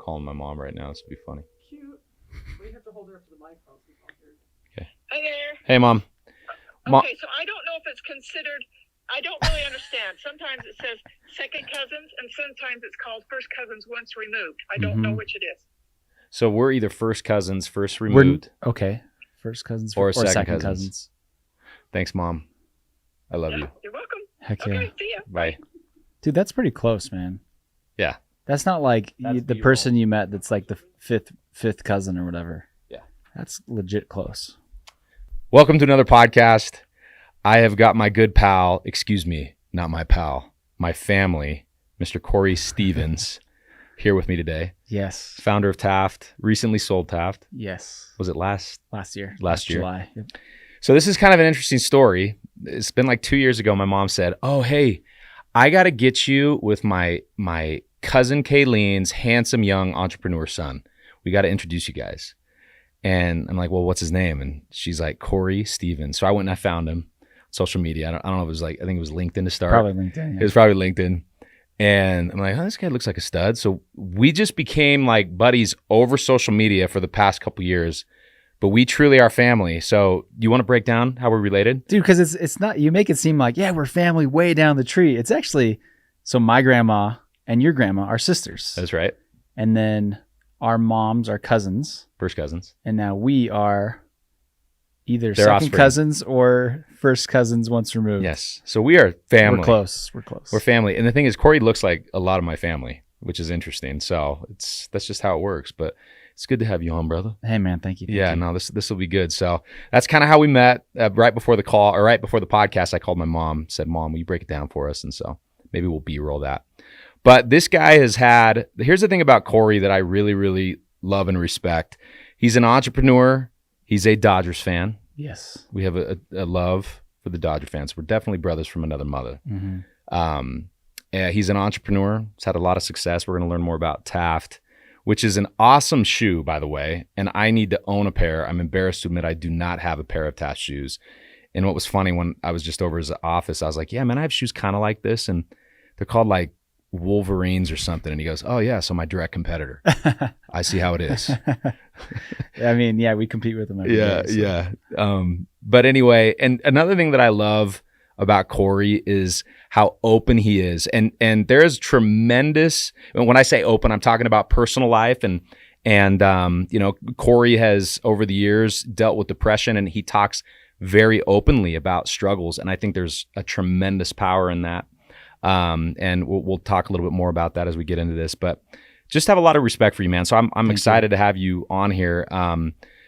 calling my mom right now. This would be funny. Cute. We have to hold her up to the mic. Okay. Hi there. Hey, Mom. Okay, so I don't know if it's considered. I don't really understand. Sometimes it says second cousins, and sometimes it's called first cousins once removed. I don't know which it is. So we're either first cousins, first removed. Okay. First cousins Or second second cousins. Thanks, Mom. I love you. You're welcome. Heck Okay, yeah. see ya. Bye. Dude, that's pretty close, man. Yeah. That's not like That's the beautiful. person you met that's like the fifth cousin or whatever. Yeah. That's legit close. Welcome to another podcast. I have got my good pal, excuse me, not my pal, my family, Mr. Kory Stevens, here with me today. Yes. Founder of TAFT, recently sold TAFT. Yes. Was it last Year. Last year. July. Yep. So this is kind of an interesting story. It's been like 2 years ago. My mom said, "Oh, hey, I got to get you with my cousin Kayleen's handsome young entrepreneur son. We got to introduce you guys." And I'm like, "Well, what's his name?" And she's like, "Kory Stevens." So I went and I found him on social media. I don't know if it was I think it was LinkedIn to start. Probably LinkedIn. It Yeah. was probably LinkedIn. And I'm like, "Oh, this guy looks like a stud." So we just became like buddies over social media for the past couple years. But we truly are family. So do you want to break down how we're related? Dude, because it's not, you make it seem like, yeah, we're family way down the tree. It's actually, so my grandma and your grandma are sisters. That's right. And then our moms are cousins. First cousins. And now we are either Their second offspring. cousins or first cousins once removed. Yes. So we are family. We're close. We're family. And the thing is, Kory looks like a lot of my family, which is interesting. So that's just how it works. But it's good to have you on, brother. Hey, man. Thank you. Yeah, no, this will be good. So that's kind of how we met. Right before the call, or right before the podcast, I called my mom, said, "Mom, will you break it down for us?" And so maybe we'll B-roll that. But this guy here's the thing about Kory that I really, really love and respect. He's an entrepreneur. He's a Dodgers fan. Yes. We have a love for the Dodger fans. We're definitely brothers from another mother. Mm-hmm. He's an entrepreneur. He's had a lot of success. We're going to learn more about TAFT, which is an awesome shoe, by the way. And I need to own a pair. I'm embarrassed to admit I do not have a pair of TAFT shoes. And what was funny, when I was just over his office, I was like, "Yeah, man, I have shoes kind of like this. And they're called like Wolverines or something." And he goes, "Oh, yeah, so my direct competitor." I see how it is. I mean, yeah, we compete with them every day, so. Yeah. But anyway, and another thing that I love about Kory is how open he is. And there's tremendous, when I say open, I'm talking about personal life. And Kory has over the years dealt with depression, and he talks very openly about struggles. And I think there's a tremendous power in that. And we'll talk a little bit more about that as we get into this, but just have a lot of respect for you, man. So I'm excited to have you on here.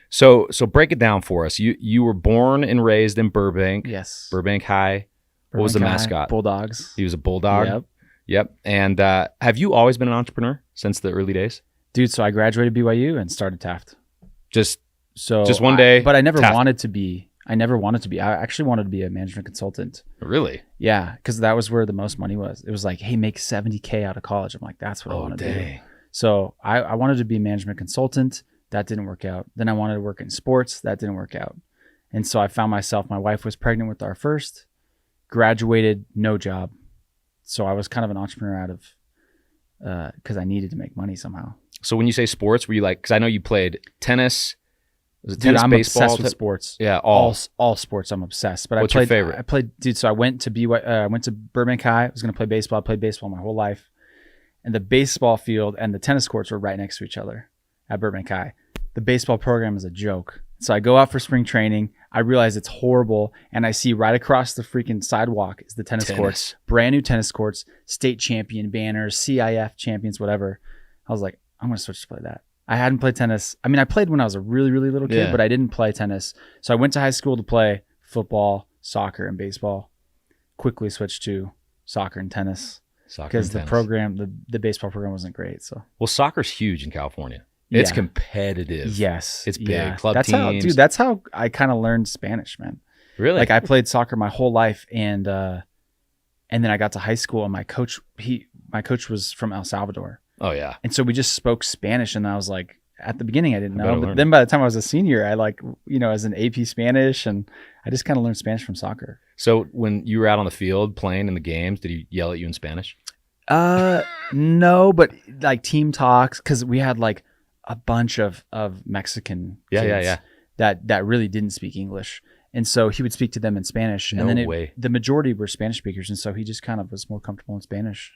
So break it down for us. You were born and raised in Burbank. Yes. Burbank High. What was the Burbank High, mascot? Bulldogs. He was a bulldog. Yep. And have you always been an entrepreneur since the early days? Dude, so I graduated BYU and started TAFT. Just So one day. but I never TAFT. wanted to be. I actually wanted to be a management consultant. Really? Yeah, because that was where the most money was. It was like, hey, make $70K out of college. I'm like, that's what I want to do. So I wanted to be a management consultant. That didn't work out. Then I wanted to work in sports. That didn't work out. And so I found myself, my wife was pregnant with our first, graduated, no job. So I was kind of an entrepreneur out of, because I needed to make money somehow. So when you say sports, were you like, because I know you played tennis. Was it Dude, tennis, I'm baseball? obsessed with sports. Yeah, all sports. I'm obsessed. But What's I your played, favorite? I played, dude. So I went to I went to Burbank High. I was going to play baseball. I played baseball my whole life, and the baseball field and the tennis courts were right next to each other at Burbank High. The baseball program is a joke. So I go out for spring training. I realize it's horrible, and I see right across the freaking sidewalk is the tennis courts, brand new tennis courts, state champion banners, CIF champions, whatever. I was like, I'm going to switch to play that. I hadn't played tennis. I mean, I played when I was a really, really little kid, but I didn't play tennis. So I went to high school to play football, soccer, and baseball. Quickly switched to soccer and tennis because the program, the baseball program wasn't great. So soccer's huge in California. It's competitive. Yes, it's big. Yeah. Club that's teams. That's how I kind of learned Spanish, man. Really? Like I played soccer my whole life, and then I got to high school, and my coach was from El Salvador. Oh yeah. And so we just spoke Spanish, and I was like, at the beginning I didn't know, but then by the time I was a senior, I as an AP Spanish, and I just kind of learned Spanish from soccer. So when you were out on the field playing in the games, did he yell at you in Spanish? No, but like team talks, because we had like a bunch of Mexican kids that really didn't speak English. And so he would speak to them in Spanish. No and then way. The majority were Spanish speakers. And so he just kind of was more comfortable in Spanish.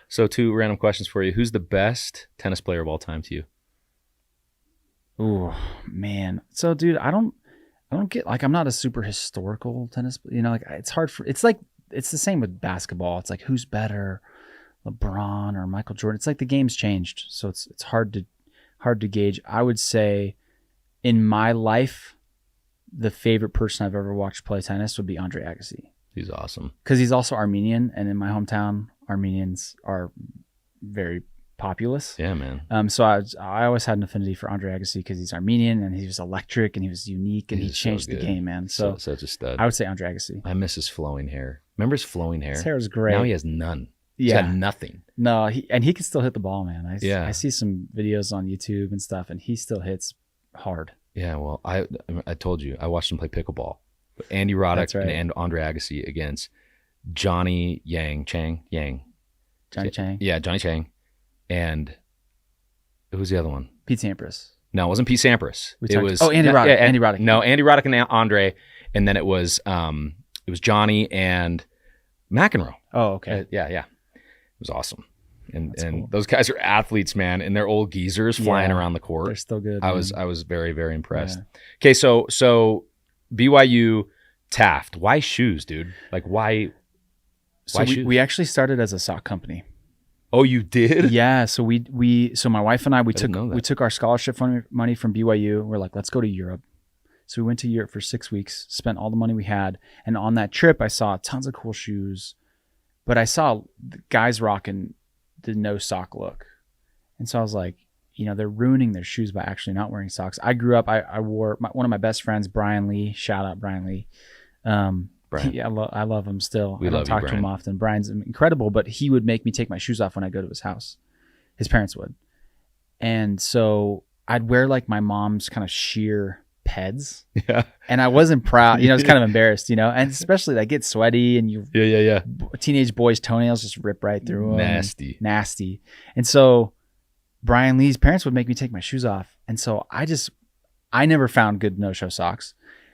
So 2 random questions for you. Who's the best tennis player of all time to you? Oh, man. So, dude, I don't get, like, I'm not a super historical tennis, like it's hard it's the same with basketball. It's like, who's better, LeBron or Michael Jordan? It's like the game's changed. So it's hard to gauge. I would say in my life, the favorite person I've ever watched play tennis would be Andre Agassi. He's awesome. Because he's also Armenian. And in my hometown, Armenians are very populous. Yeah, man. So I always had an affinity for Andre Agassi because he's Armenian and he was electric and he was unique and he changed the game, man. So such a stud. I would say Andre Agassi. I miss his flowing hair. Remember his flowing hair? His hair was great. Now he has none. He's Yeah. got nothing. No, he can still hit the ball, man. Yeah. I see some videos on YouTube and stuff, and he still hits hard. Yeah, well, I told you, I watched him play pickleball. Andy Roddick That's right. and Andre Agassi against Johnny Chang. Johnny Chang. Yeah, Johnny Chang. And who's the other one? Pete Sampras. No, it wasn't Pete Sampras. Andy Roddick. Yeah, Andy Roddick. No, Andy Roddick and Andre, and then it was Johnny and McEnroe. Oh, okay. Yeah. It was awesome. And cool. those guys are athletes, man, and they're old geezers flying around the court. They're still good. I man. was very, very impressed. Yeah. Okay, so BYU Taft. Why shoes, dude? Like why? So why shoes? we actually started as a sock company. Oh, you did? Yeah. So so my wife and I didn't know that. we took our scholarship money from BYU. We're like, let's go to Europe. So we went to Europe for 6 weeks, spent all the money we had, and on that trip I saw tons of cool shoes, but I saw guys rocking the no sock look, and so I was like, they're ruining their shoes by actually not wearing socks. I grew up, I wore one of my best friends, Brian Lee. Shout out Brian Lee. Brian. I love him still. We I don't love you, talk to Brian. him often. Brian's incredible, but he would make me take my shoes off when I go to his house. His parents would. And so I'd wear like my mom's kind of sheer peds. Yeah. And I wasn't proud. I was kind of embarrassed, and especially like get sweaty and Yeah. teenage boys' toenails just rip right through them. Nasty. And so Brian Lee's parents would make me take my shoes off. And so I never found good no-show socks.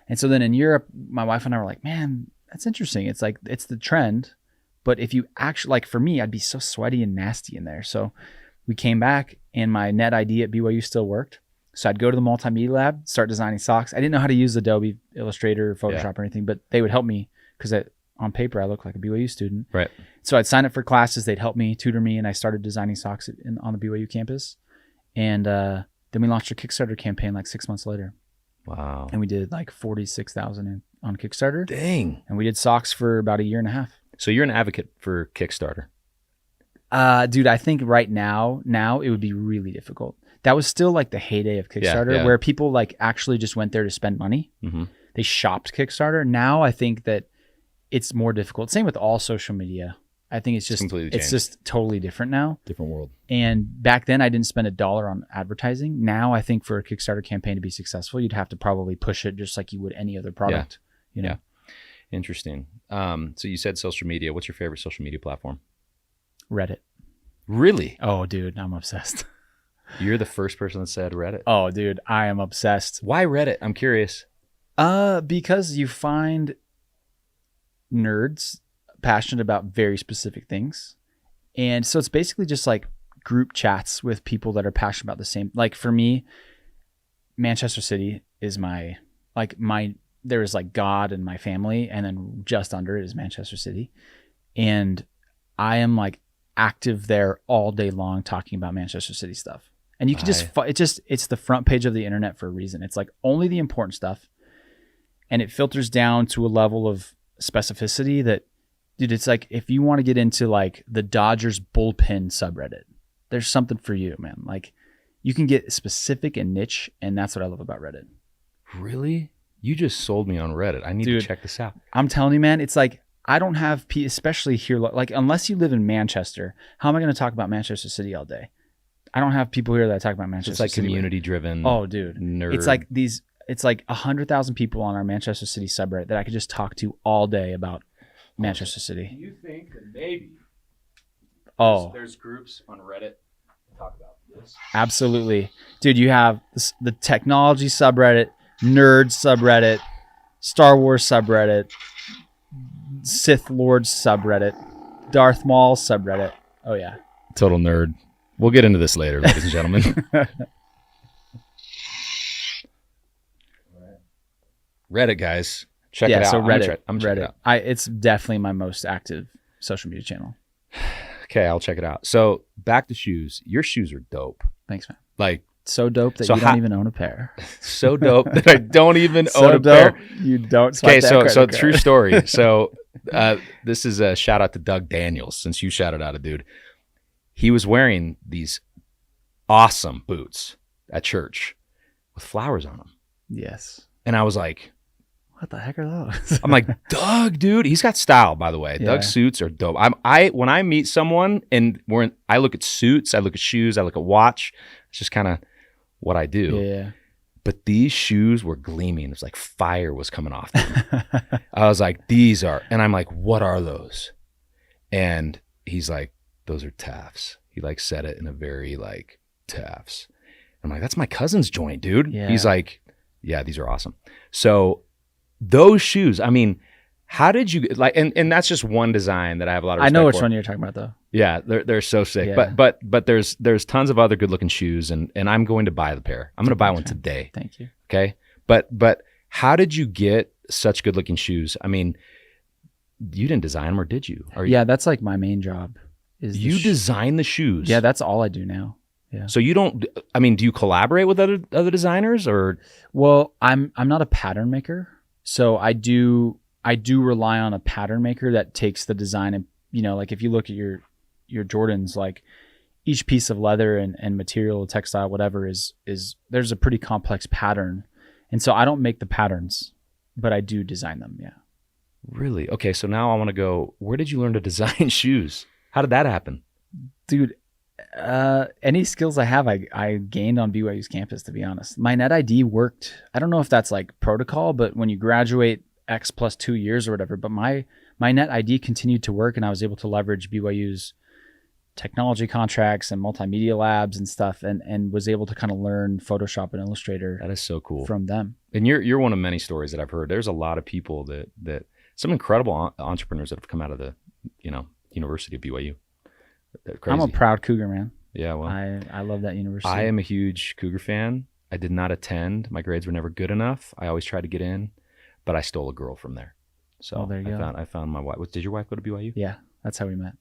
And so then in Europe, my wife and I were like, man, that's interesting. It's like, it's the trend. But if you actually, like for me, I'd be so sweaty and nasty in there. So we came back and my net ID at BYU still worked. So I'd go to the multimedia lab, start designing socks. I didn't know how to use Adobe Illustrator or Photoshop or anything, but they would help me because on paper, I look like a BYU student. Right. So I'd sign up for classes. They'd help me, tutor me, and I started designing socks on the BYU campus. And then we launched a Kickstarter campaign like 6 months later. Wow. And we did like 46,000 on Kickstarter. Dang. And we did socks for about a year and a half. So you're an advocate for Kickstarter. Dude, I think right now it would be really difficult. That was still like the heyday of Kickstarter where people like actually just went there to spend money. Mm-hmm. They shopped Kickstarter. Now I think that it's more difficult. Same with all social media. I think it's just totally different now. Different world. And back then I didn't spend $1 on advertising. Now I think for a Kickstarter campaign to be successful, you'd have to probably push it just like you would any other product. Yeah. Interesting. So you said social media. What's your favorite social media platform? Reddit. Really? Oh, dude, I'm obsessed. You're the first person that said Reddit. Oh, dude, I am obsessed. Why Reddit? I'm curious. Because you find nerds passionate about very specific things. And so it's basically just like group chats with people that are passionate about the same. Like for me, Manchester City is there is like God and my family, and then just under it is Manchester City. And I am like active there all day long talking about Manchester City stuff. And you can it's the front page of the internet for a reason. It's like only the important stuff. And it filters down to a level of specificity that, dude, it's like if you want to get into like the Dodgers bullpen subreddit, there's something for you, man. Like you can get specific and niche, and that's what I love about Reddit. Really? You just sold me on Reddit. I need to check this out. I'm telling you, man, it's like I don't have, especially here, like unless you live in Manchester, how am I going to talk about Manchester City all day? I don't have people here that talk about Manchester City. It's like community driven. Oh, dude. Nerd. It's like 100,000 people on our Manchester City subreddit that I could just talk to all day about Manchester City. Do you think that maybe Oh, there's groups on Reddit that talk about this. absolutely. Dude, you have the technology subreddit, nerd subreddit, Star Wars subreddit, Sith Lord subreddit, Darth Maul subreddit. Oh, yeah. Total nerd. We'll get into this later, ladies and gentlemen. Reddit, guys. Check it out. So I'm gonna Reddit. I'm gonna check it Reddit. out. It's definitely my most active social media channel. Okay, I'll check it out. So back to shoes. Your shoes are dope. Thanks, man. Like, So dope that So you don't even own a pair. so dope that I don't even So own a dope pair. you don't. Okay, Swipe that so credit true card. story. So this is a shout out to Doug Daniels, since you shouted out a dude. He was wearing these awesome boots at church with flowers on them. Yes. And I was like, What the heck are those? I'm like, Doug, dude, he's got style, by the way. Yeah. Doug's suits are dope. When I meet someone and I look at suits, I look at shoes, I look at watch. It's just kind of what I do. Yeah. But these shoes were gleaming. It was like fire was coming off them. I was like, these are, and I'm like, what are those? And he's like, those are TAFTs. He like said it in a very like TAFTs. I'm like, that's my cousin's joint, dude. Yeah. He's like, yeah, these are awesome. So those shoes, I mean, how did you like, and that's just one design that I have a lot of I respect know which for. one you're talking about, though. Yeah, they're so sick. Yeah. But there's tons of other good looking shoes, and I'm going to buy the pair. I'm going to buy one today. Thank you. Okay. But how did you get such good looking shoes? I mean, you didn't design them, or did you? Yeah, that's like my main job. Is You design the shoes. Yeah, that's all I do now. Yeah. So you don't, I mean, do you collaborate with other designers, or? Well, I'm not a pattern maker, so I do rely on a pattern maker that takes the design and, you know, like if you look at your Jordans, like each piece of leather and material, textile, whatever is there's a pretty complex pattern, and so I don't make the patterns, but I do design them. Yeah. Really? Okay. So now I want to go, where did you learn to design shoes? How did that happen? Dude, any skills I have, I gained on BYU's campus, to be honest. My net ID worked. I don't know if that's like protocol, but when you graduate X plus 2 years or whatever, but my net ID continued to work, and I was able to leverage BYU's technology contracts and multimedia labs and stuff, and was able to kind of learn Photoshop and Illustrator That is so cool. from them. And you're one of many stories that I've heard. There's a lot of people that some incredible entrepreneurs that have come out of the, University of BYU. They're crazy. I'm a proud Cougar, man. Yeah, well, I love that university. I am a huge Cougar fan. I did not attend. My grades were never good enough. I always tried to get in, but I stole a girl from there. So Oh, there you go. I found my wife. Did your wife go to BYU? Yeah, that's how we met.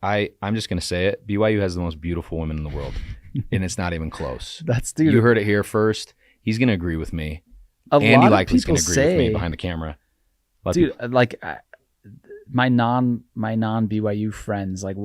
I'm just gonna say it. BYU has the most beautiful women in the world, and it's not even close. That's dude. You heard it here first. He's gonna agree with me. A Andy lot of Likely's people gonna agree with me say, behind the camera. A lot of dude, people- like my non BYU friends, like,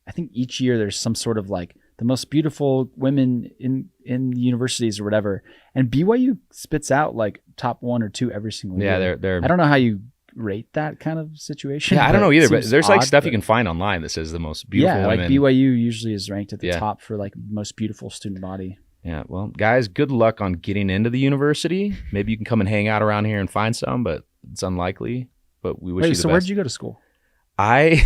I think each year there's some sort of like the most beautiful women in universities or whatever, and BYU spits out like top 1 or 2 every single year. yeah, they're. I don't know how you rate that kind of situation. Yeah, I don't but know it either. But seems there's like odd, stuff you but- can find online that says the most beautiful yeah, women. like BYU usually is ranked at the Yeah. top for like most beautiful student body. Yeah, well, guys, good luck on getting into the university. Maybe you can come and hang out around here and find some, but it's unlikely. But we wish you Wait, the so best. where'd you go to school? I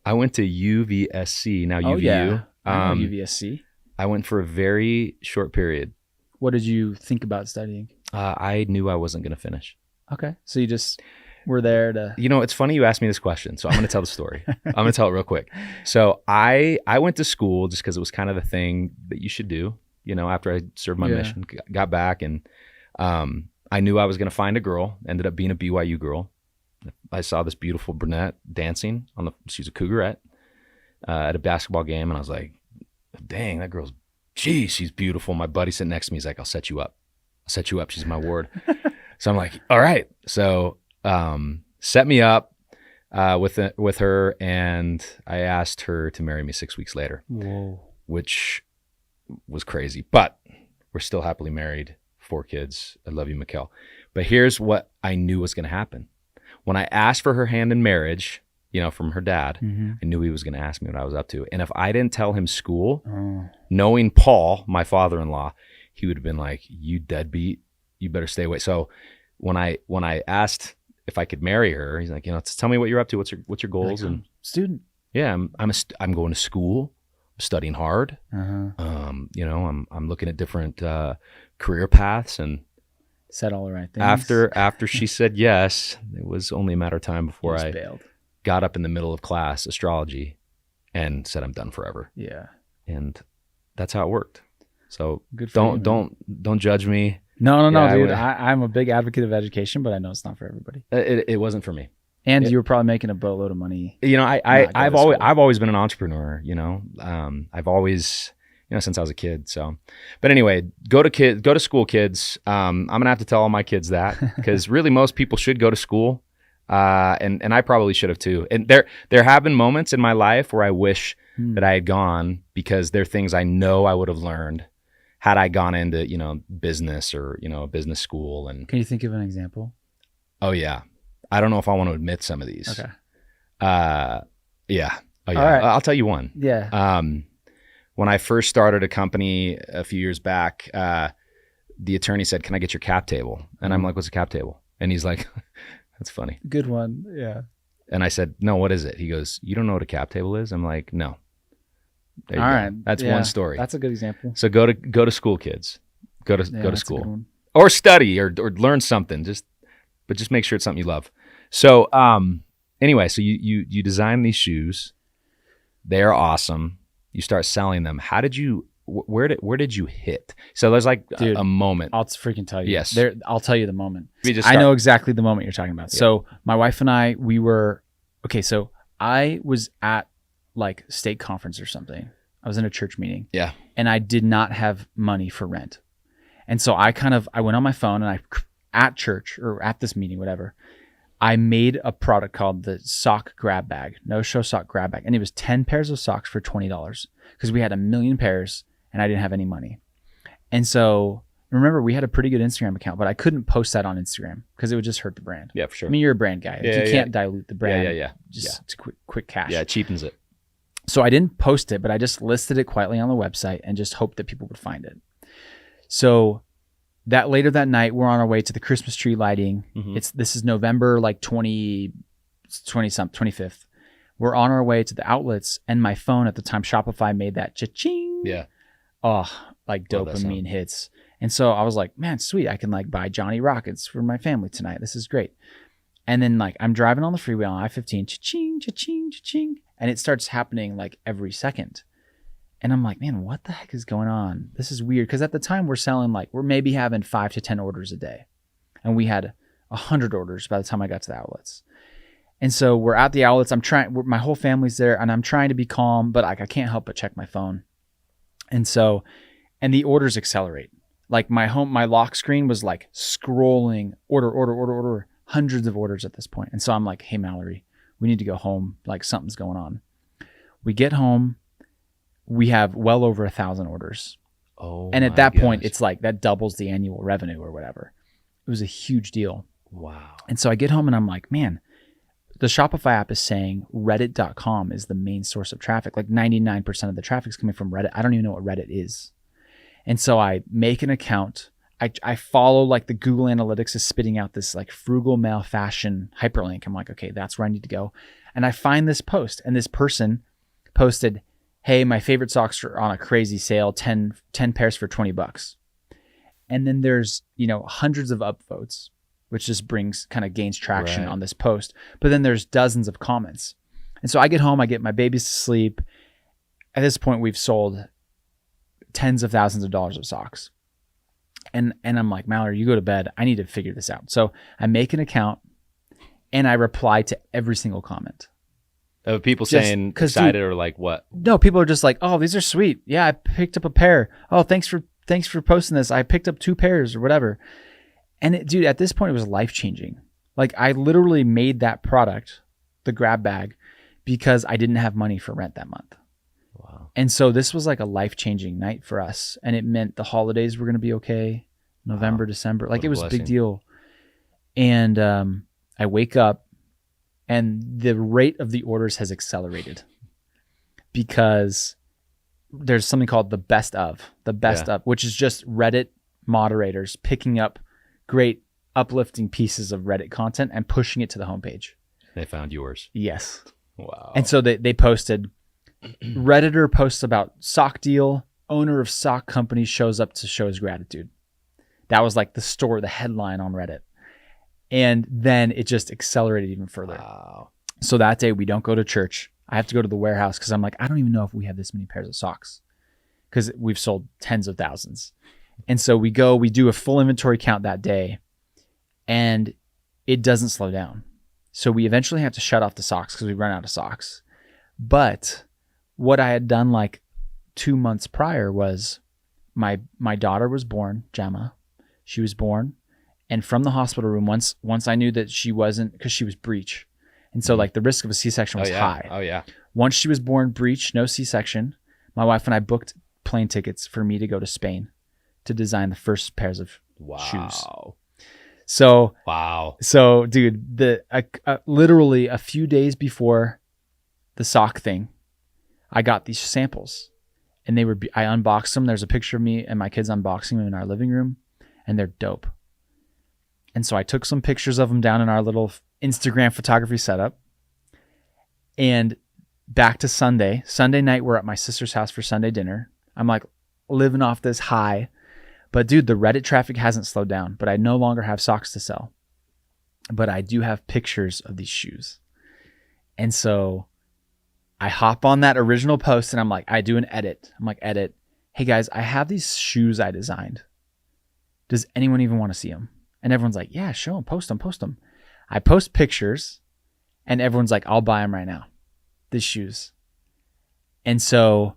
went to UVSC, now UVU. Oh yeah, I know UVSC. I went for a very short period. What did you think about studying? I knew I wasn't going to finish. Okay, so you just were there to. It's funny you asked me this question, so I'm going to tell the story. I'm going to tell it real quick. So I went to school just because it was kind of the thing that you should do. After I served my Yeah. mission, got back, and I knew I was going to find a girl. Ended up being a BYU girl. I saw this beautiful brunette dancing she's a Cougarette at a basketball game, and I was like, dang, that girl's, geez, she's beautiful. My buddy sitting next to me, he's like, I'll set you up. She's my ward. So I'm like, all right. So set me up with her, and I asked her to marry me 6 weeks later, Whoa. which was crazy. But we're still happily married, 4 kids. I love you, Mikkel. But here's what I knew was going to happen. When I asked for her hand in marriage, from her dad, Mm-hmm. I knew he was going to ask me what I was up to. And if I didn't tell him school, Oh. knowing Paul, my father-in-law, he would have been like, you deadbeat, you better stay away. So when I asked if I could marry her, he's like, tell me what you're up to. What's your goals? Like, And student. Yeah, I'm going to school, I'm studying hard. Uh-huh. You know, I'm looking at different career paths, and Said all the right things. after she said yes, it was only a matter of time He before was I bailed. got up in the middle of class, astrology, and said I'm done forever. Yeah. And that's how it worked. So Good for you, man. don't judge me. No, Yeah, dude. I'm a big advocate of education, but I know it's not for everybody. It wasn't for me. And you were probably making a boatload of money. You know, Not I've go to school. always been an entrepreneur. You know, I've always, you know, since I was a kid. So, but anyway, go to school, kids. I'm gonna have to tell all my kids that, because really most people should go to school, and I probably should have too. And there have been moments in my life where I wish that I had gone, because there are things I know I would have learned had I gone into, you know, business or, you know, a business school. And Can you think of an example? oh yeah, I don't know if I want to admit some of these. Okay. Yeah. Oh yeah. All right. I'll tell you one. Yeah. When I first started a company a few years back, the attorney said, "Can I get your cap table?" And I'm like, "What's a cap table?" And he's like, "That's funny." Good one. Yeah. And I said, "No, what is it?" He goes, "You don't know what a cap table is?" I'm like, "No." There you All go. right. That's Yeah. one story. That's a good example. So go to school, kids. Go to Yeah, go to that's a good school, one. or study, or learn something. But just make sure it's something you love. So anyway, so you design these shoes. They're awesome. You start selling them. How did you? Where did you hit? So there's like Dude, a moment. I'll freaking tell you. Yes. I'll tell you the moment. We just I start- know exactly the moment you're talking about. Yeah. So my wife and I, so I was at like state conference or something. I was in a church meeting. Yeah. And I did not have money for rent. And so I went on my phone, and at church or at this meeting, whatever, I made a product called the sock grab bag, no show sock grab bag. And it was 10 pairs of socks for $20, because we had 1 million pairs and I didn't have any money. And so remember, we had a pretty good Instagram account, but I couldn't post that on Instagram because it would just hurt the brand. Yeah, for sure. I mean, you're a brand guy. Like, Yeah, you can't dilute the brand. Yeah. Just to quick cash. Yeah, it cheapens it. So I didn't post it, but I just listed it quietly on the website and just hoped that people would find it. So that later that night, we're on our way to the Christmas tree lighting. Mhm. This is November like 25th. We're on our way to the outlets, and my phone at the time, Shopify, made that cha-ching. Yeah. Oh, like Love that dopamine sound. hits. And so I was like, man, sweet. I can like buy Johnny Rockets for my family tonight. This is great. And then like I'm driving on the freeway on I-15, cha-ching, cha-ching, cha-ching. And it starts happening like every second. And I'm like, man, what the heck is going on? This is weird. Because at the time we're maybe having 5 to 10 orders a day. And we had 100 orders by the time I got to the outlets. And so we're at the outlets. My whole family's there, and I'm trying to be calm, but like I can't help but check my phone. And the orders accelerate. Like my lock screen was like scrolling order, hundreds of orders at this point. And so I'm like, hey, Mallory, we need to go home. Like something's going on. We get home. We have well over 1,000 orders. Oh, And at my that point, gosh. it's like that doubles the annual revenue or whatever. It was a huge deal. Wow. And so I get home and I'm like, man, the Shopify app is saying reddit.com is the main source of traffic. Like 99% of the traffic is coming from Reddit. I don't even know what Reddit is. And so I make an account. I follow like the Google Analytics is spitting out this like frugal male fashion hyperlink. I'm like, okay, that's where I need to go. And I find this post, and this person posted, hey, my favorite socks are on a crazy sale, 10 pairs for $20. And then there's, hundreds of upvotes, which just gains traction Right. on this post. But then there's dozens of comments. And so I get home, I get my babies to sleep. At this point, we've sold tens of thousands of dollars of socks. And I'm like, Mallory, you go to bed. I need to figure this out. So I make an account and I reply to every single comment. Of people Just saying 'cause, excited dude, or like what? No, people are just like, oh, these are sweet. Yeah, I picked up a pair. Oh, thanks for posting this. I picked up 2 pairs or whatever. And dude, at this point, it was life-changing. Like I literally made that product, the grab bag, because I didn't have money for rent that month. Wow. And so this was like a life-changing night for us. And it meant the holidays were going to be okay. November, December. Like What a it was a big blessing. deal. And I wake up and the rate of the orders has accelerated because there's something called the best of, which is just Reddit moderators picking up great uplifting pieces of Reddit content and pushing it to the homepage. They found yours. Yes. Wow. And so they posted, Redditor posts about sock deal, owner of sock company shows up to show his gratitude. That was like the headline on Reddit. And then it just accelerated even further. Wow. So that day we don't go to church. I have to go to the warehouse because I'm like, I don't even know if we have this many pairs of socks because we've sold tens of thousands. And so we do a full inventory count that day and it doesn't slow down. So we eventually have to shut off the socks because we run out of socks. But what I had done like 2 months prior was my daughter was born, Gemma. She was born. And from the hospital room, once I knew that she wasn't, because she was breech. And so like the risk of a C-section was high. Oh yeah. Once she was born, breech, no C-section, my wife and I booked plane tickets for me to go to Spain to design the first pairs of shoes. So, dude, literally a few days before the sock thing, I got these samples and I unboxed them. There's a picture of me and my kids unboxing them in our living room and they're dope. And so I took some pictures of them down in our little Instagram photography setup. And back to Sunday night, we're at my sister's house for Sunday dinner. I'm like living off this high. But dude, the Reddit traffic hasn't slowed down, but I no longer have socks to sell. But I do have pictures of these shoes. And so I hop on that original post and I'm like, I do an edit. I'm like, edit. Hey guys, I have these shoes I designed. Does anyone even want to see them? And everyone's like, yeah, show them, post them. I post pictures and everyone's like, I'll buy them right now. These shoes. And so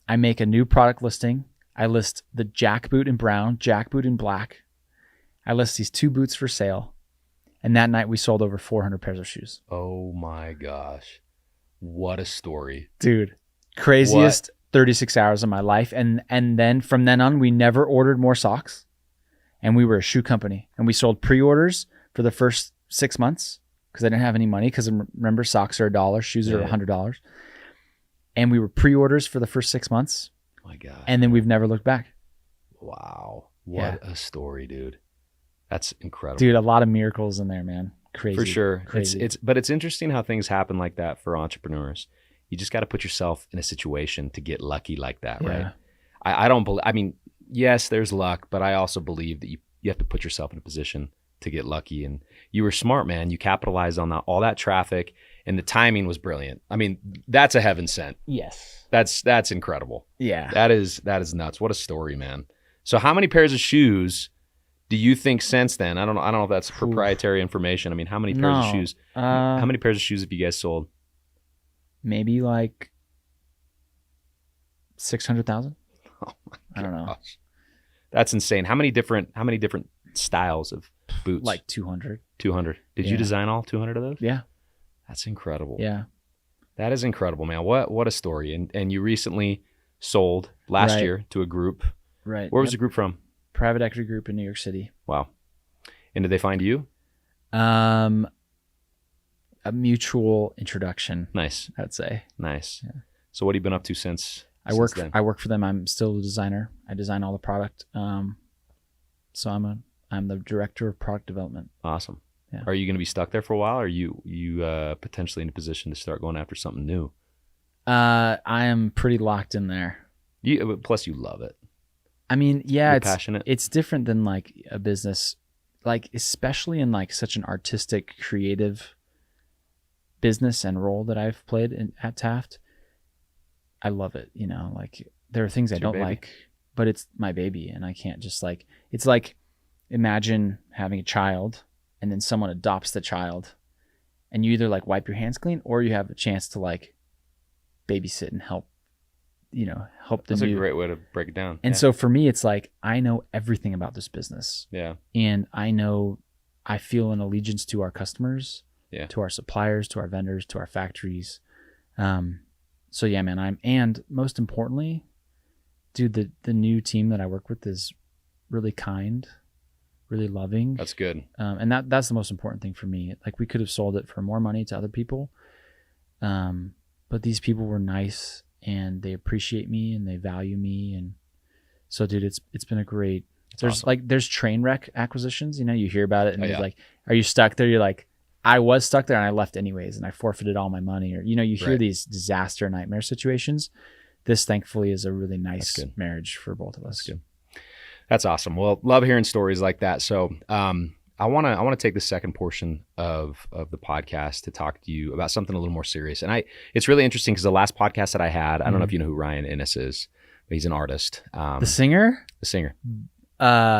I make a new product listing. I list the Jack boot in brown, Jack boot in black. I list these 2 boots for sale. And that night we sold over 400 pairs of shoes. Oh my gosh. What a story. Dude, craziest 36 hours of my life. And then from then on, we never ordered more socks. And we were a shoe company. And we sold pre-orders for the first 6 months because I didn't have any money. Because remember, socks are $1, shoes are $100. And we were pre-orders for the first 6 months. My God. And then we've never looked back. Wow. What a story, dude. That's incredible. Dude, a lot of miracles in there, man. Crazy. For sure. Crazy. But it's interesting how things happen like that for entrepreneurs. You just got to put yourself in a situation to get lucky like that, right? I don't believe, I mean, yes, there's luck, but I also believe that you have to put yourself in a position to get lucky. And you were smart, man. You capitalized on all that traffic, and the timing was brilliant. I mean, that's a heaven sent. Yes. That's incredible. Yeah. That is nuts. What a story, man. So how many pairs of shoes do you think since then? I don't know if that's proprietary information. I mean, how many pairs of shoes? How many pairs of shoes have you guys sold? Maybe like 600,000. Oh my gosh. I don't know. That's insane. How many different styles of boots? Like 200. 200. Did you design all 200 of those? Yeah. That's incredible. Yeah. That is incredible, man. What a story. And you recently sold last year to a group. Right. Where was the group from? Private equity group in New York City. Wow. And did they find you? A mutual introduction. Nice. I'd say. Nice. Yeah. So what have you been up to since? I work for them. I'm still a designer. I design all the product. So I'm the director of product development. Awesome. Yeah. Are you going to be stuck there for a while? Or are you potentially in a position to start going after something new? I am pretty locked in there. Plus you love it. I mean, yeah, You're passionate. It's different than like a business, like especially in like such an artistic, creative business and role that I've played at TAFT. I love it. You know, like there are things I don't like, but it's my baby, and I can't just like. It's like imagine having a child, and then someone adopts the child, and you either like wipe your hands clean, or you have a chance to like babysit and help. Help the That's a great way to break it down. And so for me, it's like, I know everything about this business. Yeah. And I feel an allegiance to our customers, to our suppliers, to our vendors, to our factories. So yeah, man, and most importantly, dude, the new team that I work with is really kind, really loving. That's good. And that's the most important thing for me. Like we could have sold it for more money to other people. But these people were nice. And they appreciate me and they value me. And so, dude, it's been a great, there's awesome. There's train wreck acquisitions, you hear about it and it's like, are you stuck there? You're like, I was stuck there and I left anyways, and I forfeited all my money. Or, you hear Right. these disaster nightmare situations. This thankfully is a really nice good. marriage for both of us. That's good. That's awesome. Well, love hearing stories like that. So, I want to take the second portion of the podcast to talk to you about something a little more serious. And it's really interesting because the last podcast that I had, I don't know if you know who Ryan Innes is, but he's an artist. The singer? The singer.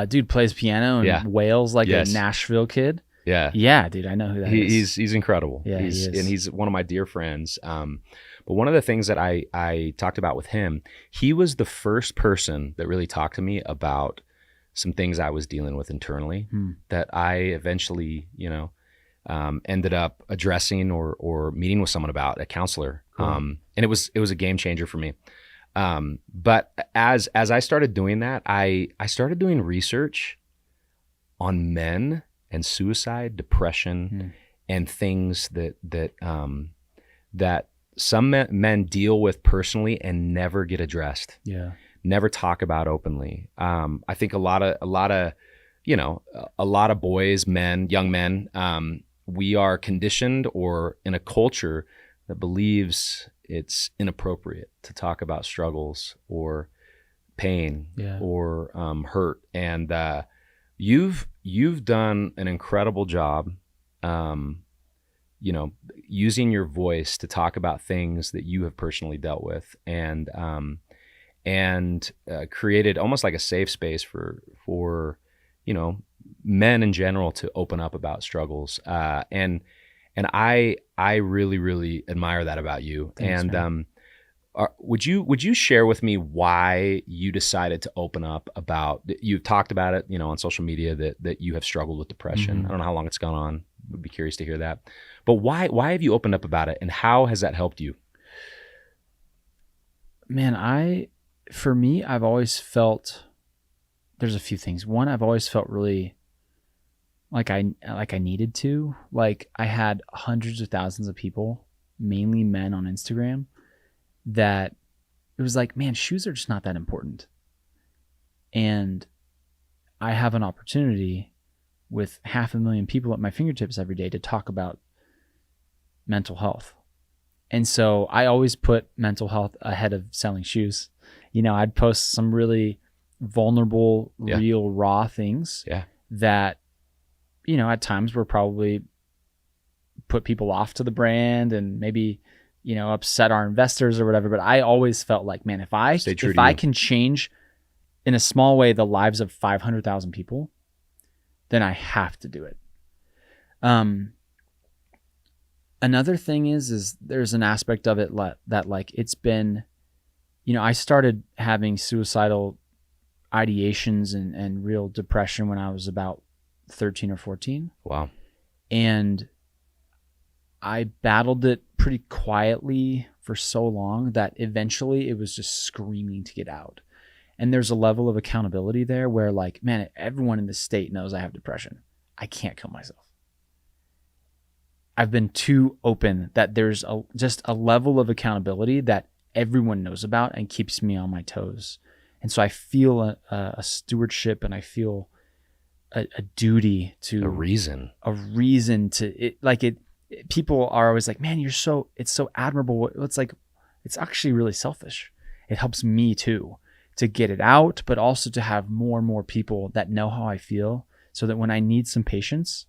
Dude plays piano and wails like Yes. a Nashville kid. Yeah. Yeah, dude, I know who that is. He's incredible. Yeah, he is. And he's one of my dear friends. But one of the things that I talked about with him, he was the first person that really talked to me about some things I was dealing with internally that I eventually, ended up addressing or meeting with someone about, a counselor. Cool. And it was a game changer for me. But as I started doing that, I started doing research on men and suicide, depression, and things that some men deal with personally and never get addressed. Yeah. Never talk about openly. I think a lot of boys, men, young men, we are conditioned or in a culture that believes it's inappropriate to talk about struggles or pain or hurt. And you've done an incredible job, using your voice to talk about things that you have personally dealt with, and created almost like a safe space for men in general to open up about struggles. And I really, really admire that about you. Thanks, and man. would you share with me why you decided to open up about? You've talked about it, on social media that you have struggled with depression. I don't know how long it's gone on. Would be curious to hear that. But why have you opened up about it, and how has that helped you? Man, for me, I've always felt there's a few things. One, I've always felt really like I needed to. Like, I had hundreds of thousands of people, mainly men, on Instagram, that it was like, man, shoes are just not that important. And I have an opportunity with 500,000 people at my fingertips every day to talk about mental health. And so I always put mental health ahead of selling shoes. I'd post some really vulnerable, real, raw things that, at times were probably put people off to the brand and maybe, upset our investors or whatever. But I always felt like, man, if I can change in a small way the lives of 500,000 people, then I have to do it. Another thing is there's an aspect of it that like it's been, I started having suicidal ideations and real depression when I was about 13 or 14. Wow. And I battled it pretty quietly for so long that eventually it was just screaming to get out. And there's a level of accountability there where, like, man, everyone in the state knows I have depression. I can't kill myself. I've been too open that there's just a level of accountability that everyone knows about and keeps me on my toes. And so I feel a stewardship, and I feel a duty to a reason to it. Like people are always like, man, it's so admirable. It's like, it's actually really selfish. It helps me too, to get it out, but also to have more and more people that know how I feel, so that when I need some patience,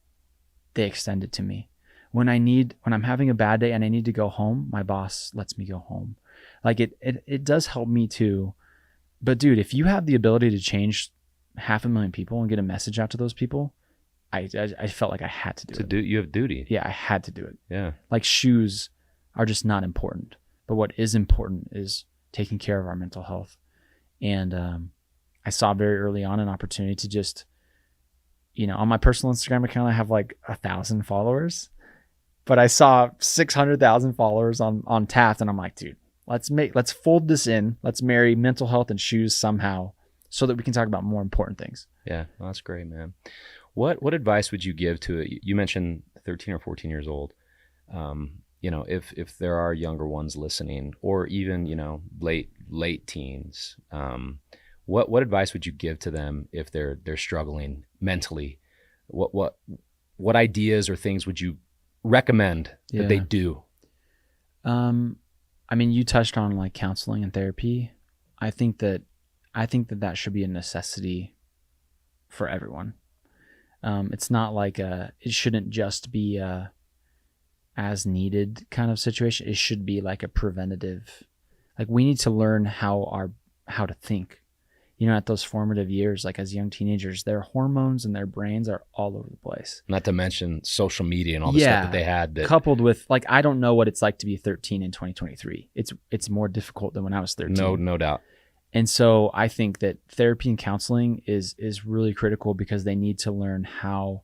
they extend it to me. When I'm having a bad day and I need to go home, my boss lets me go home. Like it does help me too. But dude, if you have the ability to change 500,000 people and get a message out to those people, I felt like I had to do it. You have duty. Yeah, I had to do it. Yeah. Like, shoes are just not important. But what is important is taking care of our mental health. And I saw very early on an opportunity to just, on my personal Instagram account, I have like 1,000 followers. But I saw 600,000 followers on TAFT, and I'm like, dude, let's fold this in. Let's marry mental health and shoes somehow, so that we can talk about more important things. Yeah, well, that's great, man. What advice would you give to it? You mentioned 13 or 14 years old. If there are younger ones listening, or even late teens, what advice would you give to them if they're struggling mentally? What ideas or things would you recommend that they Yeah. do? I mean, you touched on like counseling and therapy. I think that that should be a necessity for everyone. It's not like it shouldn't just be a as needed kind of situation. It should be like a preventative. Like we need to learn how to think. You know, at those formative years, like as young teenagers, their hormones and their brains are all over the place. Not to mention social media and all the stuff that they had. That, coupled with like, I don't know what it's like to be 13 in 2023. It's more difficult than when I was 13. no doubt. And so I think that therapy and counseling is really critical because they need to learn how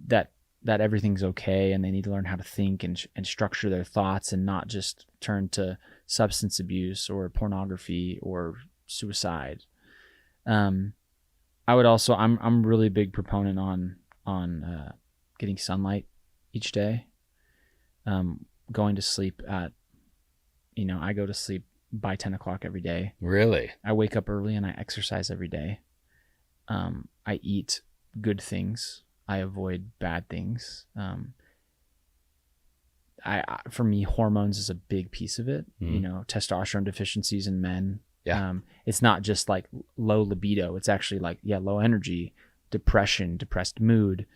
that everything's okay, and they need to learn how to think and structure their thoughts and not just turn to substance abuse or pornography or suicide. I would also, I'm really big proponent on getting sunlight each day. Going to sleep at, I go to sleep by 10 o'clock every day. Really? I wake up early and I exercise every day. I eat good things. I avoid bad things. For me, hormones is a big piece of it. Testosterone deficiencies in men. Yeah. It's not just like low libido. It's actually like, low energy, depression, depressed mood.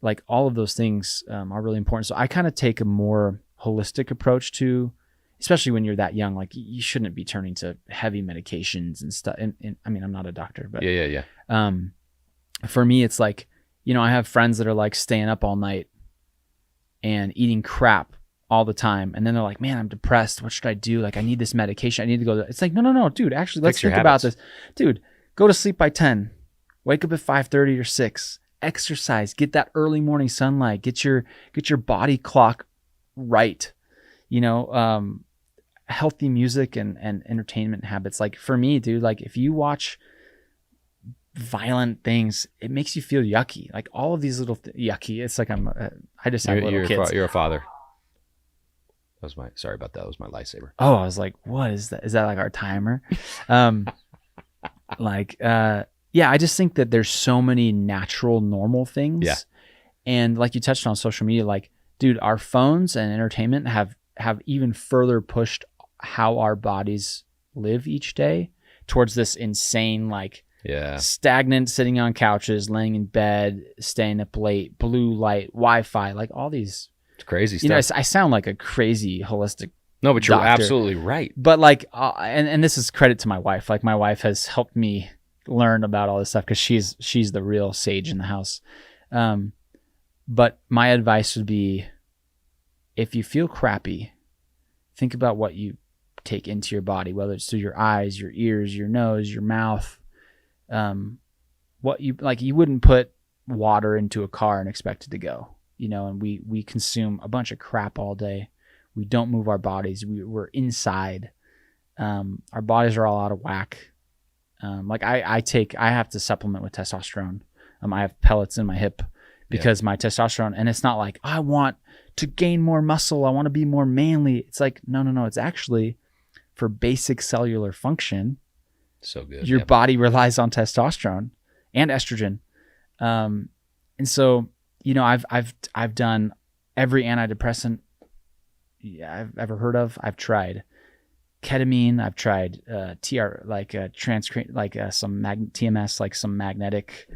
Like all of those things are really important. So I kind of take a more holistic approach to, especially when you're that young, like you shouldn't be turning to heavy medications and stuff. And I mean, I'm not a doctor, but for me, it's like, I have friends that are like staying up all night and eating crap all the time. And then they're like, man, I'm depressed. What should I do? Like, I need this medication. I need to go. It's like, no, dude, actually, let's think about this. Dude, go to sleep by 10, wake up at 5:30 or 6, exercise, get that early morning sunlight, get your body clock right, healthy music and entertainment habits. Like for me, dude, like if you watch violent things, it makes you feel yucky. Like all of these little yucky. It's like I just have little kids. You're a father. Sorry about that. That was my lightsaber. Oh, I was like, what is that? Is that like our timer? I just think that there's so many natural, normal things. Yeah. And like you touched on social media, like, dude, our phones and entertainment have even further pushed how our bodies live each day towards this insane, like, stagnant, sitting on couches, laying in bed, staying up late, blue light, Wi-Fi, like all these. It's crazy stuff. I sound like a crazy holistic. No, but you're absolutely right. But like, and this is credit to my wife. Like my wife has helped me learn about all this stuff because she's the real sage in the house. But my advice would be, if you feel crappy, think about what you take into your body, whether it's through your eyes, your ears, your nose, your mouth. What you like, you wouldn't put water into a car and expect it to go. And we consume a bunch of crap all day. We don't move our bodies. We're inside. Our bodies are all out of whack. I have to supplement with testosterone. I have pellets in my hip because my testosterone, and it's not like I want to gain more muscle. I want to be more manly. It's like, no. It's actually for basic cellular function. So good. Your body relies on testosterone and estrogen. And so, I've done every antidepressant I've ever heard of. I've tried ketamine. I've tried some TMS, like some magnetic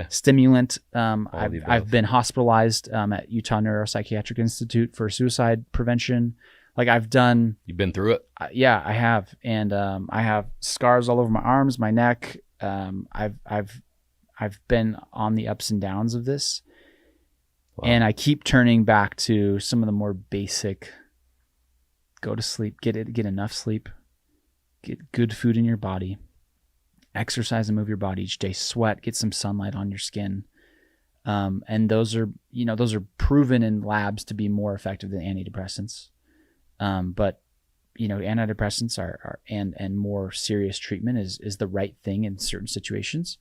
stimulant. I've been hospitalized at Utah Neuropsychiatric Institute for suicide prevention. Like I've done. You've been through it? Yeah, I have, and I have scars all over my arms, my neck. I've been on the ups and downs of this. Wow. And I keep turning back to some of the more basic: go to sleep, get enough sleep, get good food in your body, exercise and move your body each day, sweat, get some sunlight on your skin. And those are proven in labs to be more effective than antidepressants. But antidepressants are and more serious treatment is the right thing in certain situations.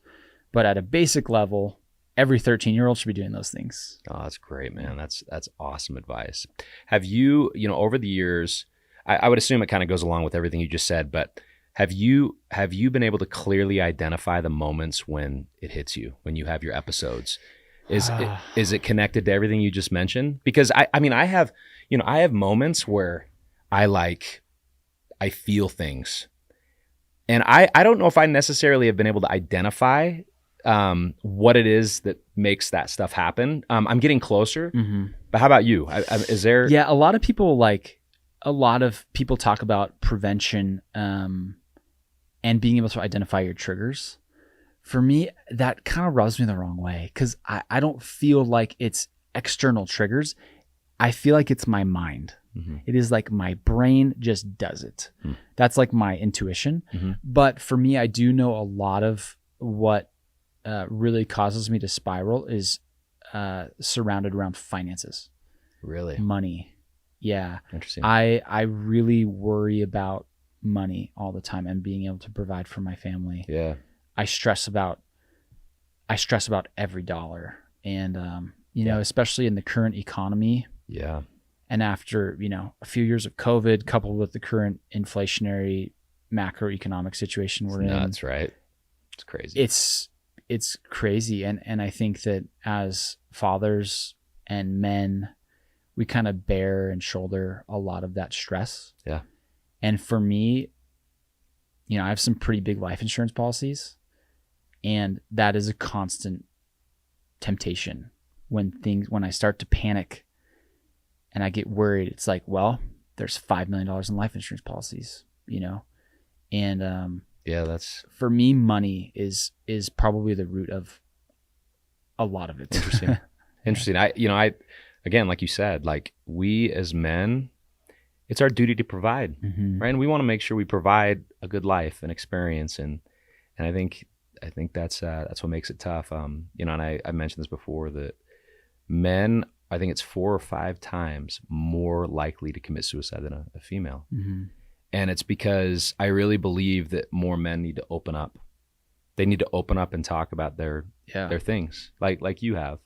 But at a basic level, every 13-year-old should be doing those things. Oh, that's great, man. That's awesome advice. Have you, over the years, I would assume it kind of goes along with everything you just said, but have you been able to clearly identify the moments when it hits you, when you have your episodes? Is it connected to everything you just mentioned? Because I mean, I have moments where I feel things, and I don't know if I necessarily have been able to identify what it is that makes that stuff happen. I'm getting closer, but how about you? Is there? Yeah, a lot of people talk about prevention and being able to identify your triggers. For me, that kind of rubs me the wrong way because I don't feel like it's external triggers. I feel like it's my mind. It is like my brain just does it. That's like my intuition. But for me, I do know a lot of what really causes me to spiral is surrounded around finances. Really? Money. Yeah. Interesting. I really worry about money all the time and being able to provide for my family. Yeah. I stress about every dollar. And you know, especially in the current economy. Yeah. And after, a few years of COVID coupled with the current inflationary macroeconomic situation we're in. That's right. It's crazy. It's crazy. And I think that as fathers and men, we kind of bear and shoulder a lot of that stress. Yeah. And for me, I have some pretty big life insurance policies, and that is a constant temptation when I start to panic and I get worried. It's like, well, there's $5 million in life insurance policies, and yeah, that's for me, money is probably the root of a lot of it. interesting. Interesting. I again, like you said, like we as men, it's our duty to provide, right? And we want to make sure we provide a good life and experience, and I think that's what makes it tough. And I mentioned this before that men, I think it's 4 or 5 times more likely to commit suicide than a female. And it's because I really believe that more men need to open up. They need to open up and talk about their things like you have.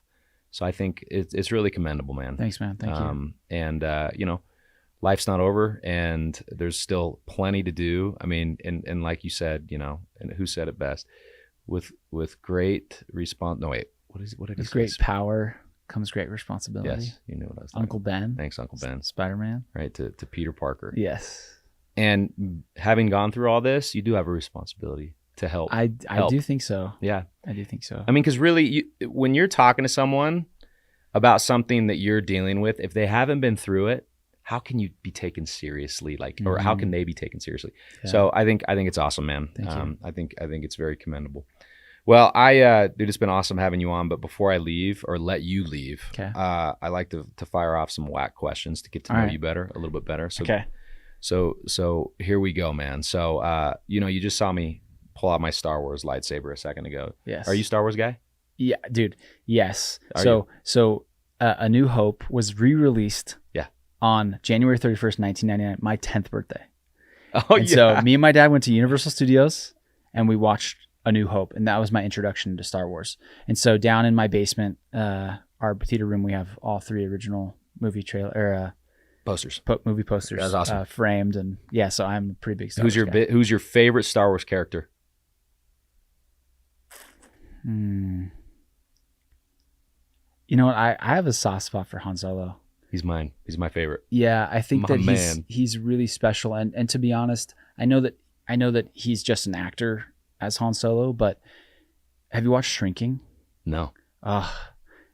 So I think it's really commendable, man. Thanks, man. Thank you. And life's not over, and there's still plenty to do. I mean, and like you said, and who said it best? With great response. No, wait. What did he With say? great power comes great responsibility. Yes, you knew what I was talking Uncle Ben. about. Thanks, Uncle Ben. Spider-Man. Right, to Peter Parker. Yes. And having gone through all this, you do have a responsibility to help. I do think so. Yeah. I do think so. I mean, because really, when you're talking to someone about something that you're dealing with, if they haven't been through it, how can you be taken seriously? Or how can they be taken seriously? Yeah. So I think it's awesome, man. Thank you. I think it's very commendable. Well, dude, it's been awesome having you on. But before I leave or let you leave, Okay. I like to fire off some whack questions to get to All know right. you better, a little bit better. So, Okay. So here we go, man. So you just saw me pull out my Star Wars lightsaber a second ago. Yes. Are you a Star Wars guy? Yeah, dude. Yes. Are So A New Hope was re-released. Yeah. On January 31st, 1999, my 10th birthday. Oh, And so me and my dad went to Universal Studios and we watched A New Hope, and that was my introduction to Star Wars. And so down in my basement, our theater room, we have all 3 original movie posters. Movie posters. That's awesome. Framed, and yeah, so I'm a pretty big Star Wars guy. Who's your favorite Star Wars character? You know what? I have a soft spot for Han Solo. He's mine. He's my favorite. Yeah, I think My that man. he's really special, and to be honest, I know that he's just an actor as Han Solo. But have you watched Shrinking? No.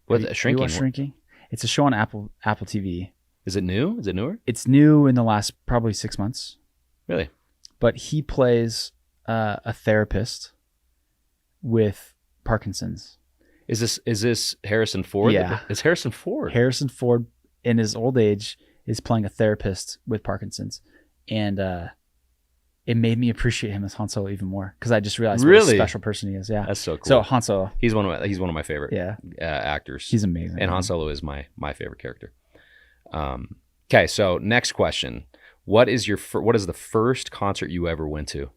What's Shrinking? Have you watched Shrinking? It's a show on Apple TV. Is it new? Is it newer? It's new in the last probably 6 months. Really? But he plays a therapist with Parkinson's. Is this Harrison Ford? Yeah. It's Harrison Ford. Harrison Ford, in his old age, is playing a therapist with Parkinson's, and it made me appreciate him as Han Solo even more because I just realized what a Really? special person he is. Yeah, That's so cool. so Han Solo. He's one of my favorite Yeah, actors. he's amazing. And Han Solo is my favorite character. Okay, so next question. What is the first concert you ever went to?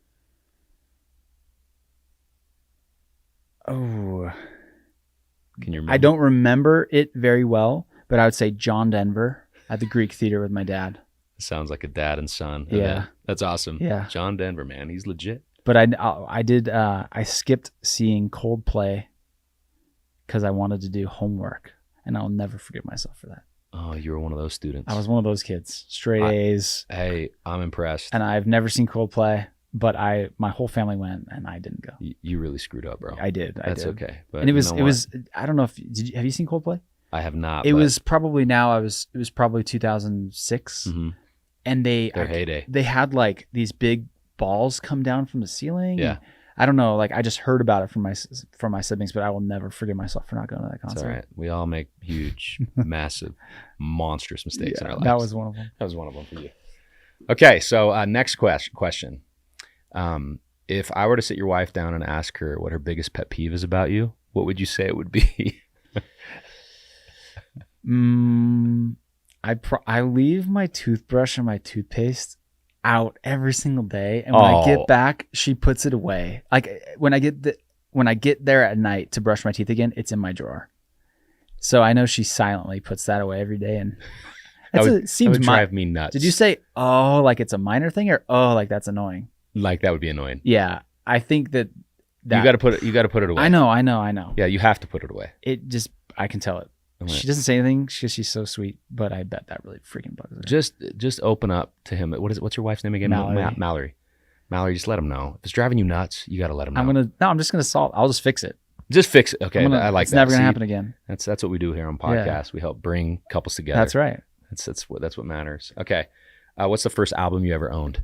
Oh, Can you remember? I don't remember it very well, but I would say John Denver at the Greek Theater with my dad. Sounds like a dad and son. Yeah. event. That's awesome. Yeah. John Denver, man. He's legit. But I skipped seeing Coldplay because I wanted to do homework, and I'll never forgive myself for that. Oh, you were one of those students. I was one of those kids, straight A's, Hey, I'm impressed. and I've never seen Coldplay, but my whole family went, and I didn't go. You really screwed up, bro. I did. That's okay. But And it you know was. what? I don't know if have you seen Coldplay? I have not. It but- was probably It was probably 2006, Mhm. and Their heyday. they had like these big balls come down from the ceiling. Yeah. I don't know. Like I just heard about it from my siblings, but I will never forgive myself for not going to that It's concert. all right. We all make huge, massive, monstrous mistakes in our lives. That was one of them. That was one of them for you. Okay, so next question. If I were to sit your wife down and ask her what her biggest pet peeve is about you, what would you say it would be? I leave my toothbrush and my toothpaste out every single day, and when I get back, she puts it away. Like when I get there at night to brush my teeth again, it's in my drawer. So I know she silently puts that away every day, and it seems that would drive me nuts. Did you say like it's a minor thing, or like that's annoying? Like that would be annoying. Yeah, I think that you got to put it away. I know. Yeah, you have to put it away. It just I can tell it. Right. She doesn't say anything because she's so sweet, but I bet that really freaking bugs her. Just open up to him. What's your wife's name again? Mallory. Mallory, just let him know. If it's driving you nuts, you got to let him know. I'm just gonna solve. I'll just fix it. Just fix it. Okay, I like it's that. Never gonna happen again. That's what we do here on podcasts. We help bring couples together. That's right. That's what matters. Okay, what's the first album you ever owned?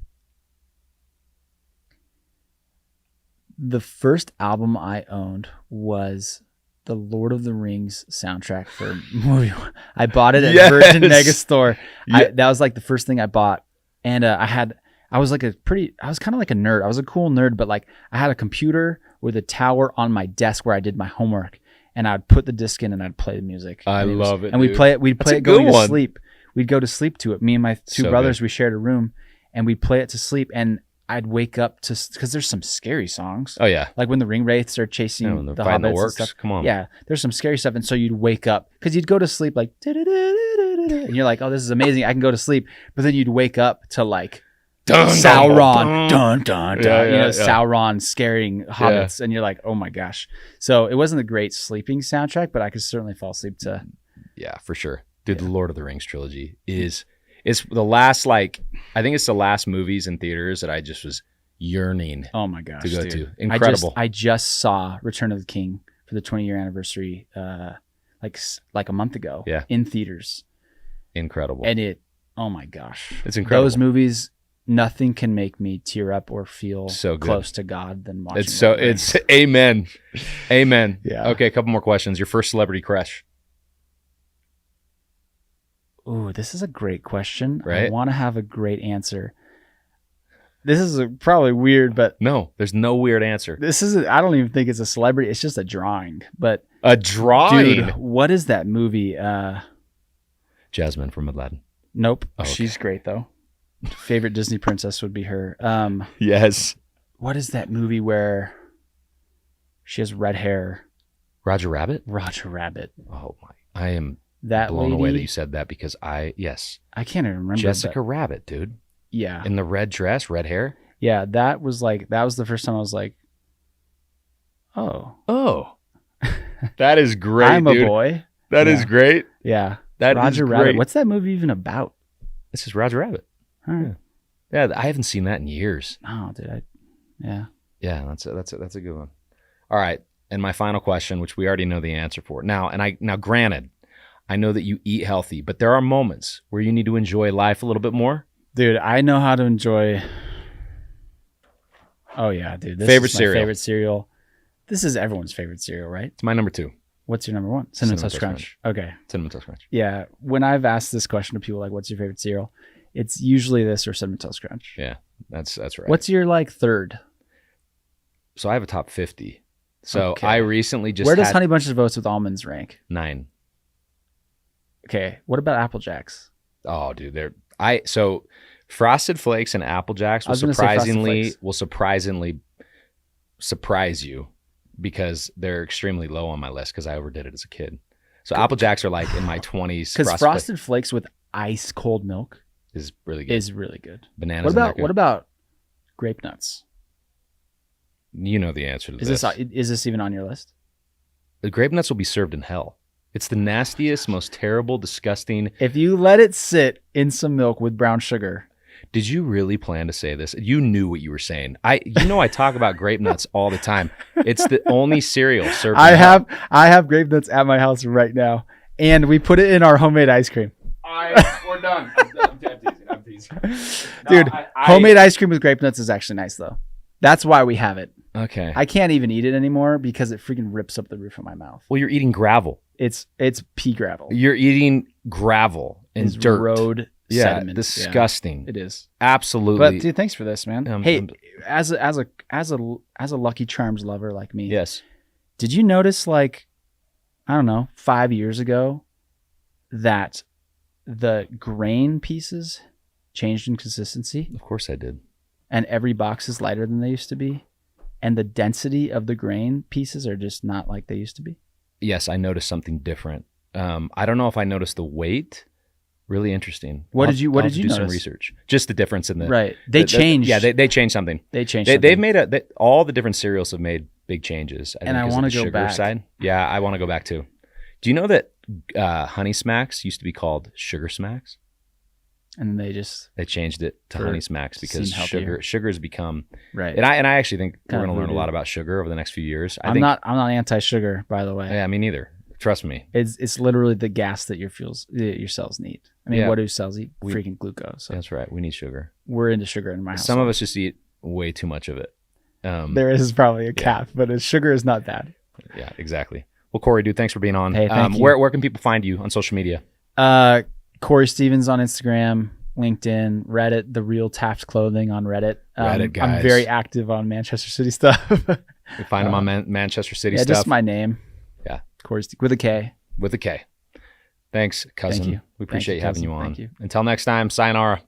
The first album I owned was the Lord of the Rings soundtrack for movie. I bought it at Virgin Mega Store. Yeah. That was like the first thing I bought, and I was kind of like a nerd. I was a cool nerd, but like I had a computer with a tower on my desk where I did my homework, and I'd put the disc in and I'd play the music. I love it. And we'd play it. We'd play it going to sleep. We'd go to sleep to it. Me and my two brothers, we shared a room, and we'd play it to sleep. And I'd wake up because there's some scary songs. Oh yeah, like when the ring wraiths are chasing when the they're fighting the hobbits and orcs. stuff. Come on. Yeah, there's some scary stuff, and so you'd wake up because you'd go to sleep like, and you're like, oh, this is amazing. I can go to sleep, but then you'd wake up to like Sauron, Sauron scaring hobbits, and you're like, oh my gosh. So it wasn't a great sleeping soundtrack, but I could certainly fall asleep to. Yeah, for sure, dude. The Lord of the Rings trilogy is the last, like, I think it's the last movies in theaters that I just was yearning. Oh my gosh, to go dude. to. Incredible. I just saw Return of the King for the 20-year anniversary, like a month ago. Yeah. In theaters. Incredible. And oh my gosh, it's incredible. Those movies, nothing can make me tear up or feel so good. Close to God than watching. It's amen. Yeah. Okay, a couple more questions. Your first celebrity crush? Ooh, this is a great question. Right? I want to have a great answer. This is probably weird, but no, there's no weird answer. I don't even think it's a celebrity. It's just a drawing. But a drawing. Dude, what is that movie? Jasmine from Aladdin. Nope. Oh, okay. She's great though. Favorite Disney princess would be her. Yes. What is that movie where she has red hair? Roger Rabbit? Roger Rabbit. Oh my! I am that blown lady, away that you said that because I can't even remember. Jessica Rabbit, dude. Yeah. In the red dress, red hair. Yeah, that was the first time I was like, oh, that is great. I'm dude. A boy. That is great. Yeah. That Roger is great. Rabbit. What's that movie even about? This is Roger Rabbit. Huh. Yeah, I haven't seen that in years. Oh, dude. Yeah. Yeah, that's a good one. All right, and my final question, which we already know the answer for. Now, granted, I know that you eat healthy, but there are moments where you need to enjoy life a little bit more. Dude, I know how to enjoy. Oh yeah, dude. This favorite is my cereal. Favorite cereal. This is everyone's favorite cereal, right? It's my number 2. What's your number 1? Cinnamon Toast Crunch. Okay. Cinnamon Toast Crunch. Yeah. When I've asked this question to people, like, what's your favorite cereal? It's usually this or Cinnamon Toast Crunch. Yeah, that's right. What's your third? So I have a top 50. So okay. I recently just Where does Honey Bunches of Oats with almonds rank? 9. Okay. What about Apple Jacks? Oh, dude, so Frosted Flakes and Apple Jacks will surprisingly surprise you because they're extremely low on my list because I overdid it as a kid. So Apple Jacks are like in my 20s. Because Frosted Flakes with ice cold milk is really good. Bananas. What about grape nuts? You know the answer to this. Is this even on your list? the grape nuts will be served in hell. It's the nastiest, most terrible, disgusting. If you let it sit in some milk with brown sugar. Did you really plan to say this? You knew what you were saying. I talk about grape nuts all the time. It's the only cereal served. I have grape nuts at my house right now, and we put it in our homemade ice cream. We're done. I'm teasing. Dude, homemade ice cream with grape nuts is actually nice though. That's why we have it. Okay. I can't even eat it anymore because it freaking rips up the roof of my mouth. Well, you're eating gravel. It's pea gravel. You're eating gravel and It's dirt. road sediment. Disgusting. Yeah, it is. Absolutely. But dude, thanks for this, man. Hey, as a Lucky Charms lover like me, yes. did you notice, like, I don't know, 5 years ago, that the grain pieces changed in consistency? Of course I did. And every box is lighter than they used to be, and the density of the grain pieces are just not like they used to be? Yes, I noticed something different. I don't know if I noticed the weight. Really interesting. What did you do notice? some research. Just the difference in the right. They changed. Yeah, they changed something. They changed. They've made all the different cereals have made big changes. And I want to go back. Side. Yeah, I want to go back too. Do you know that Honey Smacks used to be called Sugar Smacks? And they changed it to Honey Smacks because sugar has become right. And I actually think we're going to learn a lot about sugar over the next few years. I'm not anti-sugar, by the way. Yeah, me neither. Trust me. It's literally the gas that your cells need. I mean, what do cells eat? Freaking glucose. So that's right. We need sugar. We're into sugar in my house. Some of us just eat way too much of it. There is probably a cap, but sugar is not bad. Yeah, exactly. Well, Kory, dude, thanks for being on. Hey, thank you. Where can people find you on social media? Kory Stevens on Instagram, LinkedIn, Reddit, The Real TAFT Clothing on Reddit. Reddit, guys. I'm very active on Manchester City stuff. You find him on Manchester City stuff. Yeah, just my name. Yeah. Kory with a K. With a K. Thanks, cousin. Thank you. We appreciate having you on. Thank you. Until next time, sayonara.